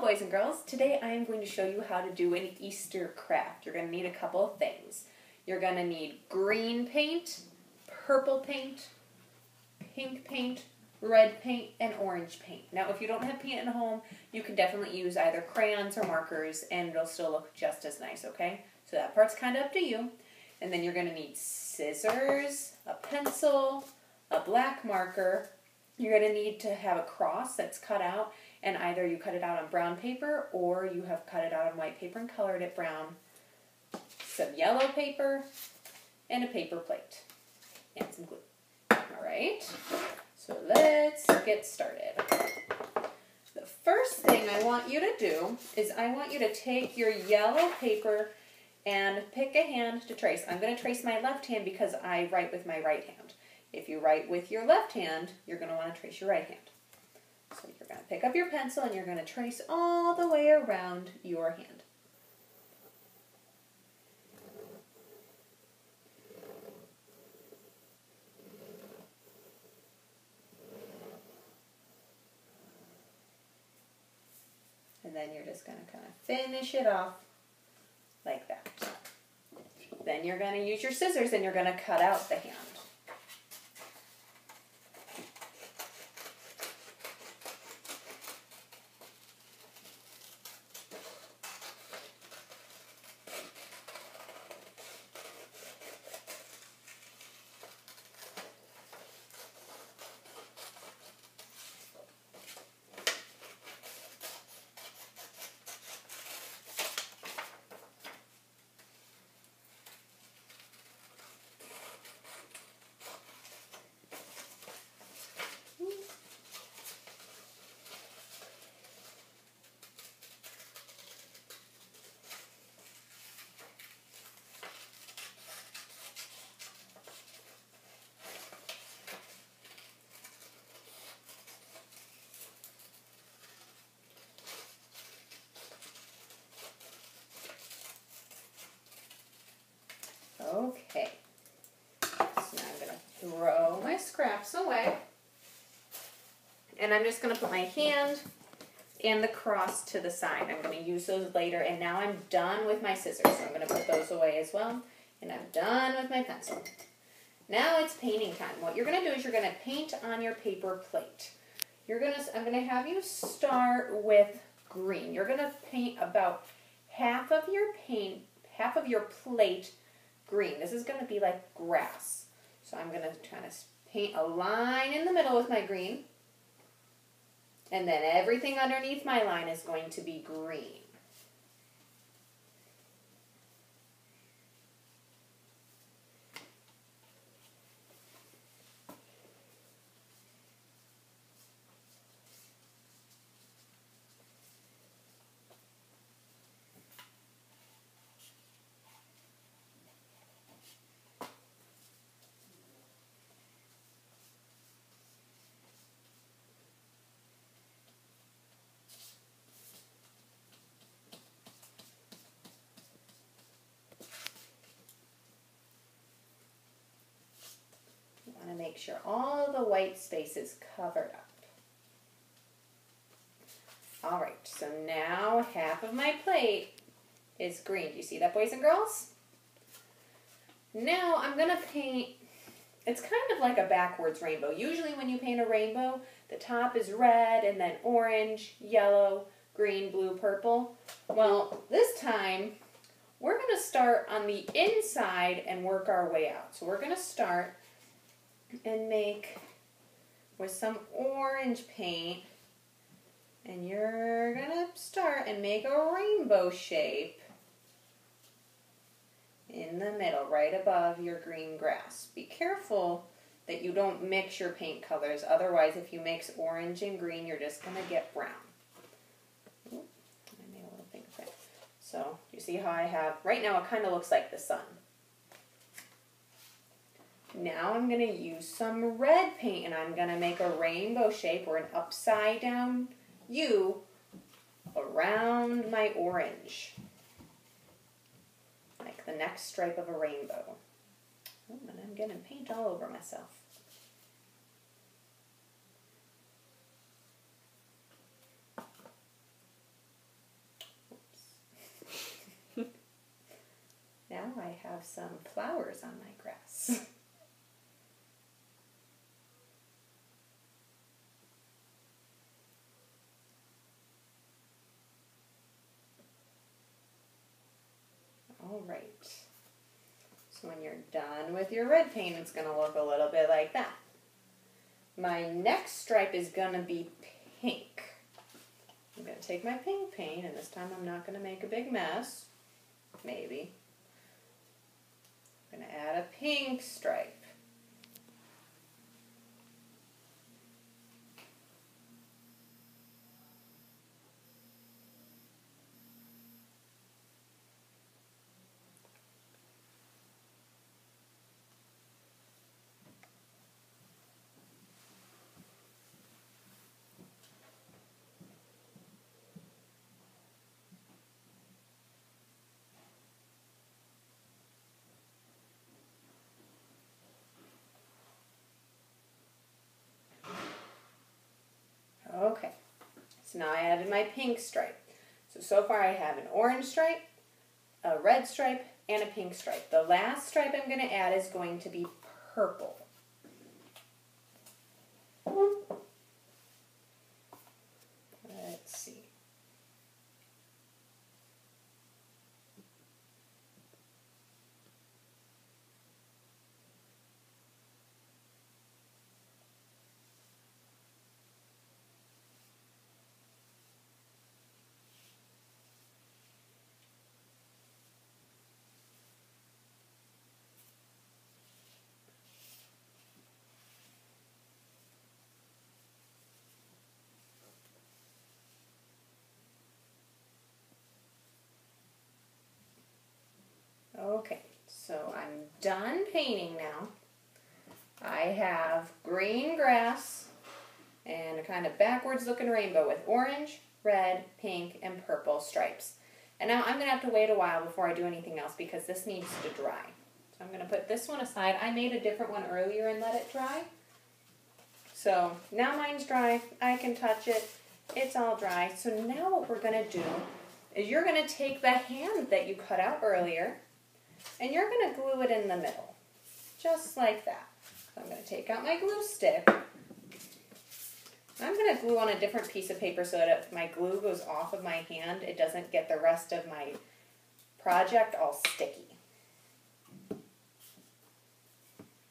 boys and girls. Today I am going to show you how to do an Easter craft. You're going to need a couple of things. You're going to need green paint, purple paint, pink paint, red paint, and orange paint. Now if you don't have paint at home, you can definitely use either crayons or markers and it'll still look just as nice, okay? So that part's kind of up to you. And then you're going to need scissors, a pencil, a black marker. You're going to need to have a cross that's cut out, and either you cut it out on brown paper or you have cut it out on white paper and colored it brown. Some yellow paper and a paper plate and some glue. Alright, so let's get started. The first thing I want you to do is I want you to take your yellow paper and pick a hand to trace. I'm going to trace my left hand because I write with my right hand. If you write with your left hand, you're going to want to trace your right hand. So you're going to pick up your pencil and you're going to trace all the way around your hand. And then you're just going to kind of finish it off like that. Then you're going to use your scissors and you're going to cut out the hand. Okay, so now I'm going to throw my scraps away, and I'm just going to put my hand and the cross to the side. I'm going to use those later, and now I'm done with my scissors, so I'm going to put those away as well, and I'm done with my pencil. Now it's painting time. What you're going to do is you're going to paint on your paper plate. I'm going to have you start with green. You're going to paint about half of your plate green. This is going to be like grass. So I'm going to kind of paint a line in the middle with my green. And then everything underneath my line is going to be green. Make sure all the white space is covered up. Alright, so now half of my plate is green. Do you see that, boys and girls? Now I'm going to paint, it's kind of like a backwards rainbow. Usually when you paint a rainbow, the top is red and then orange, yellow, green, blue, purple. Well, this time we're going to start on the inside and work our way out. So we're going to start and make with some orange paint, and you're gonna start and make a rainbow shape in the middle right above your green grass. Be careful that you don't mix your paint colors, otherwise if you mix orange and green you're just gonna get brown. Ooh, I made a little fingerprint. So you see how I have, right now it kind of looks like the sun. Now I'm going to use some red paint and I'm going to make a rainbow shape or an upside down U around my orange. Like the next stripe of a rainbow. Oh, and I'm getting paint all over myself. have some flowers on my grass. All right. So when you're done with your red paint, it's going to look a little bit like that. My next stripe is going to be pink. I'm going to take my pink paint, and this time I'm not going to make a big mess. Maybe. I'm going to add a pink stripe. Okay, so now I added my pink stripe. So far I have an orange stripe, a red stripe, and a pink stripe. The last stripe I'm going to add is going to be purple. Let's see. Okay, so I'm done painting now. I have green grass and a kind of backwards looking rainbow with orange, red, pink, and purple stripes. And now I'm going to have to wait a while before I do anything else because this needs to dry. So I'm going to put this one aside. I made a different one earlier and let it dry. So now mine's dry. I can touch it. It's all dry. So now what we're going to do is you're going to take the hand that you cut out earlier and you're going to glue it in the middle, just like that. So I'm going to take out my glue stick. I'm going to glue on a different piece of paper so that if my glue goes off of my hand, it doesn't get the rest of my project all sticky. You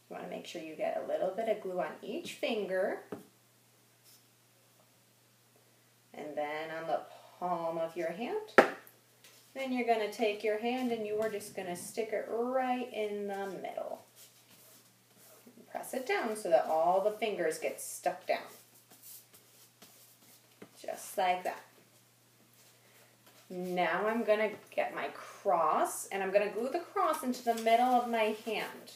want to make sure you get a little bit of glue on each finger. And then on the palm of your hand. Then you're going to take your hand and you are just going to stick it right in the middle. Press it down so that all the fingers get stuck down. Just like that. Now I'm going to get my cross and I'm going to glue the cross into the middle of my hand.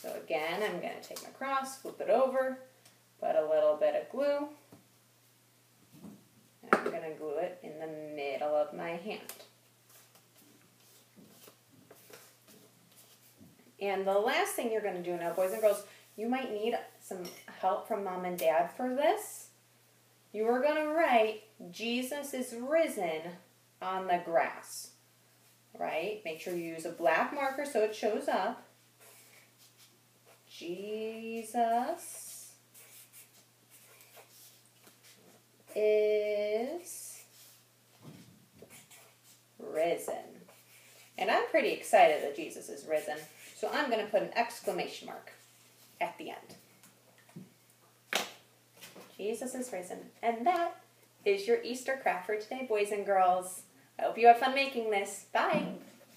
So again, I'm going to take my cross, flip it over, put a little bit of glue, and I'm going to glue it in the middle of my hand. And the last thing you're going to do now, boys and girls, you might need some help from mom and dad for this. You are going to write, Jesus is risen on the grass, right? Make sure you use a black marker so it shows up. Jesus is risen. And I'm pretty excited that Jesus is risen. So I'm going to put an exclamation mark at the end. Jesus is risen. And that is your Easter craft for today, boys and girls. I hope you have fun making this. Bye.